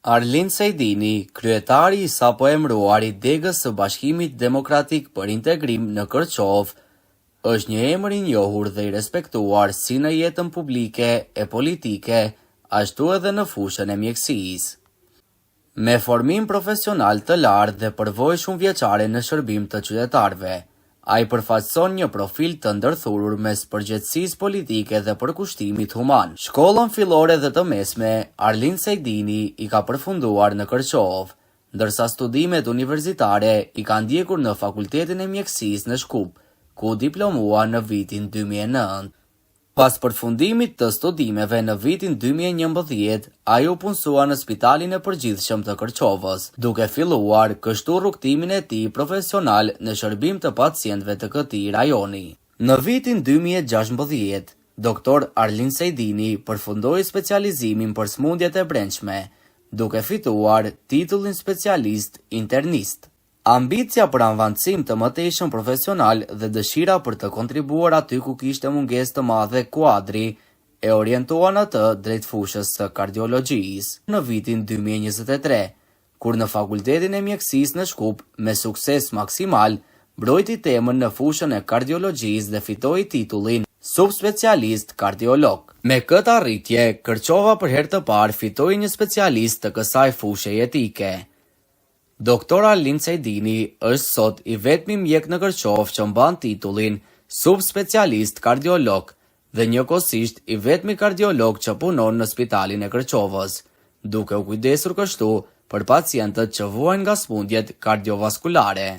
Arlind Sejdini, kryetari i sapo emëruar i degës së Bashkimit Demokratik për Integrim në Kërçov, është një emër i njohur dhe i respektuar si në jetën publike e politike, ashtu edhe në fushën e mjekësisë. Me formim profesional të lartë dhe përvojë shumëvjeçare në shërbim të qytetarëve, ai përfaqëson një profil të ndërthurur mes përgjegjësisë politike dhe përkushtimit human. Shkollën fillore dhe të mesme, Arlind Sejdini i ka përfunduar në Kërçov, ndërsa studimet universitare i ka ndjekur në Fakultetin e Mjekësisë në Shkup, ku diplomua në vitin 2009. Pas përfundimit të studimeve në vitin 2011, ai u punësua në Spitalin e Përgjithshëm të Kërçovës, duke filluar kështu rrugtimin e tij profesional në shërbim të pacientëve të këtij rajoni. Në vitin 2016, doktor Arlind Sejdini përfundoi specializimin për smundjet e brendshme, duke fituar titullin specialist internist. Ambicia për avancim të mëtejshëm profesional dhe dëshira për të kontribuar aty ku kishte mungesë të madhe kuadri e orientuan atë drejt fushës së kardiologjisë. Në vitin 2023, kur në Fakultetin e Mjekësisë në Shkup me sukses maksimal mbrojti temën në fushën e kardiologjisë dhe fitoi titullin subspecialist kardiolog. Me këtë arritje, Kërçova për herë të parë fitoi një specialist të kësaj fushe jetike. Doktor Arlind Sejdini është sot i vetmi mjek në Kërçov që mban titullin subspecialist kardiolog dhe njëkohësisht i vetmi kardiolog që punon në Spitalin e Kërçovës, duke u kujdesur kështu për pacientët që vuajnë nga smundjet kardiovaskulare.